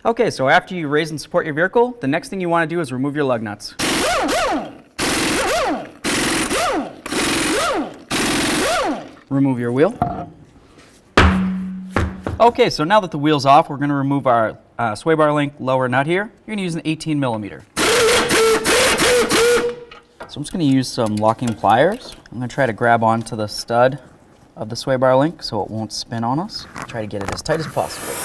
Okay, so after you raise and support your vehicle, the next thing you want to do is remove your lug nuts. Remove your wheel. Okay, so now that the wheel's off, we're going to remove our sway bar link lower nut here. You're going to use an 18 millimeter. So I'm just going to use some locking pliers. I'm going to try to grab onto the stud of the sway bar link so it won't spin on us. Try to get it as tight as possible.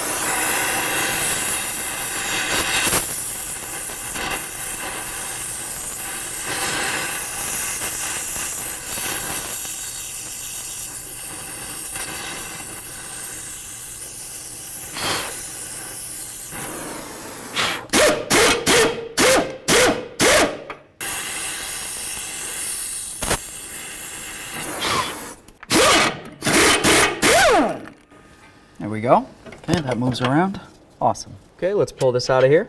There we go. Okay, that moves around. Awesome. Okay, let's pull this out of here.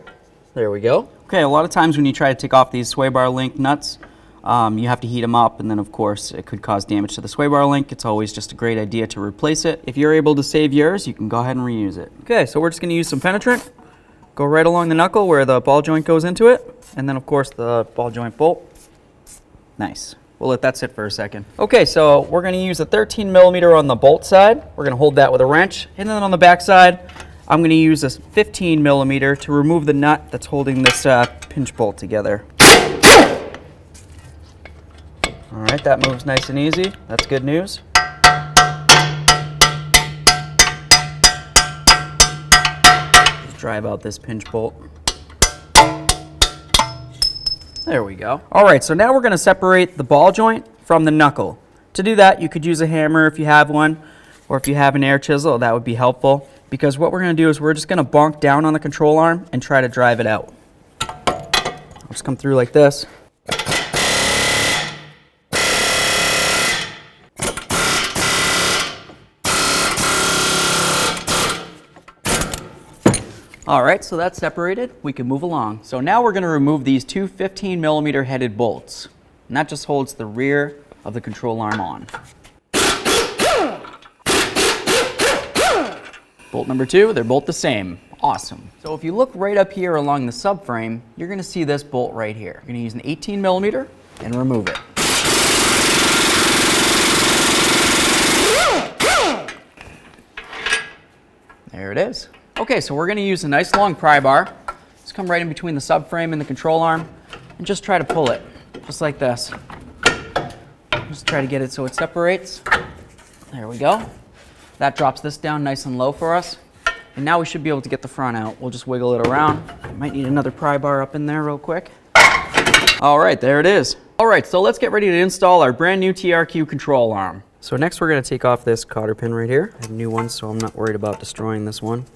There we go. Okay, a lot of times when you try to take off these sway bar link nuts, you have to heat them up, and then of course it could cause damage to the sway bar link. It's always just a great idea to replace it. If you're able to save yours, you can go ahead and reuse it. Okay, so we're just going to use some penetrant. Go right along the knuckle where the ball joint goes into it, and then of course the ball joint bolt. Nice. We'll let that sit for a second. Okay, so we're going to use a 13 millimeter on the bolt side. We're going to hold that with a wrench. And then on the back side, I'm going to use a 15 millimeter to remove the nut that's holding this pinch bolt together. All right, that moves nice and easy. That's good news. Just drive out this pinch bolt. There we go. All right, so now we're going to separate the ball joint from the knuckle. To do that, you could use a hammer if you have one, or if you have an air chisel, that would be helpful. Because what we're going to do is we're just going to bonk down on the control arm and try to drive it out. I'll just come through like this. All right, so that's separated. We can move along. So now we're going to remove these two 15 millimeter headed bolts. And that just holds the rear of the control arm on. Bolt number two, they're both the same. Awesome. So if you look right up here along the subframe, you're going to see this bolt right here. You're going to use an 18 millimeter and remove it. There it is. Okay, so we're going to use a nice long pry bar. Just come right in between the subframe and the control arm and just try to pull it, just like this. Just try to get it so it separates. There we go. That drops this down nice and low for us. And now we should be able to get the front out. We'll just wiggle it around. Might need another pry bar up in there real quick. All right, there it is. All right, so let's get ready to install our brand new TRQ control arm. So next we're going to take off this cotter pin right here. I have a new one, so I'm not worried about destroying this one.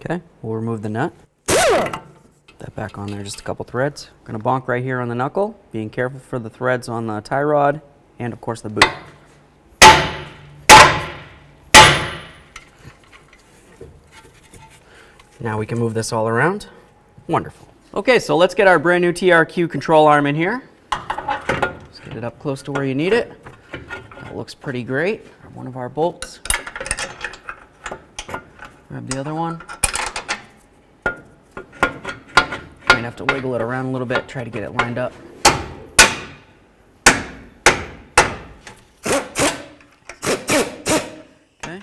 Okay, we'll remove the nut. Put that back on there, just a couple threads. We're going to bonk right here on the knuckle, being careful for the threads on the tie rod and of course the boot. Now we can move this all around. Wonderful. Okay, so let's get our brand new TRQ control arm in here. Just get it up close to where you need it. That looks pretty great. One of our bolts. Grab the other one. Might have to wiggle it around a little bit, try to get it lined up. Okay.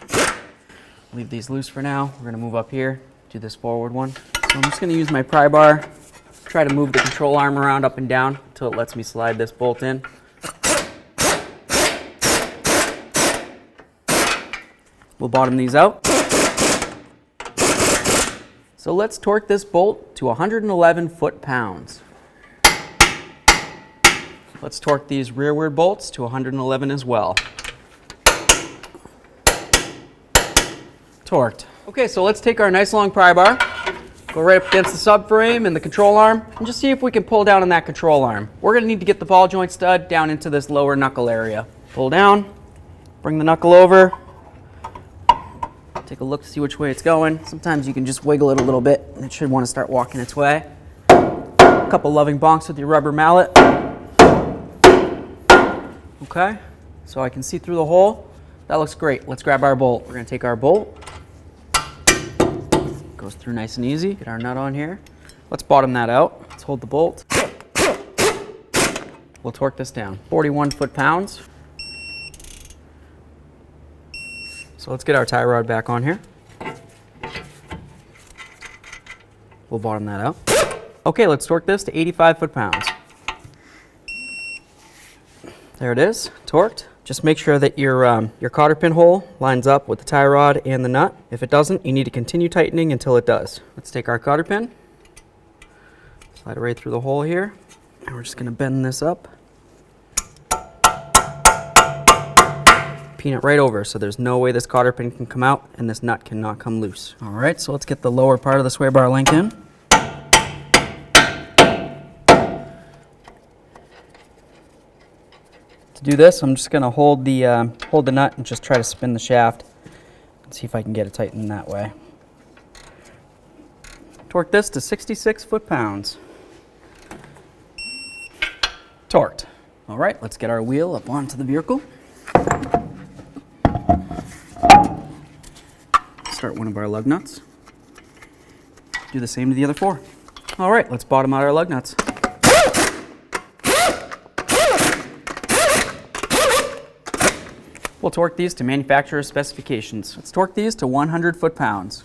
Leave these loose for now. We're going to move up here, do this forward one. So I'm just going to use my pry bar, try to move the control arm around up and down until it lets me slide this bolt in. We'll bottom these out. So let's torque this bolt to 111 foot-pounds. Let's torque these rearward bolts to 111 as well. Torqued. Okay, so let's take our nice long pry bar, go right up against the subframe and the control arm, and just see if we can pull down on that control arm. We're going to need to get the ball joint stud down into this lower knuckle area. Pull down, bring the knuckle over, take a look to see which way it's going. Sometimes you can just wiggle it a little bit and it should want to start walking its way. A couple loving bonks with your rubber mallet. Okay, so I can see through the hole. That looks great. Let's grab our bolt. We're gonna take our bolt. Goes through nice and easy. Get our nut on here. Let's bottom that out. Let's hold the bolt. We'll torque this down. 41 foot-pounds. So let's get our tie rod back on here. We'll bottom that out. Okay, let's torque this to 85 foot-pounds. There it is, torqued. Just make sure that your cotter pin hole lines up with the tie rod and the nut. If it doesn't, you need to continue tightening until it does. Let's take our cotter pin, slide it right through the hole here, and we're just gonna bend this up. Pin it right over so there's no way this cotter pin can come out and this nut cannot come loose. All right, so let's get the lower part of the sway bar link in. To do this, I'm just going to hold the nut and just try to spin the shaft and see if I can get it tightened that way. Torque this to 66 foot-pounds. Torqued. All right, let's get our wheel up onto the vehicle. Start one of our lug nuts. Do the same to the other four. All right, let's bottom out our lug nuts. We'll torque these to manufacturer's specifications. Let's torque these to 100 foot-pounds.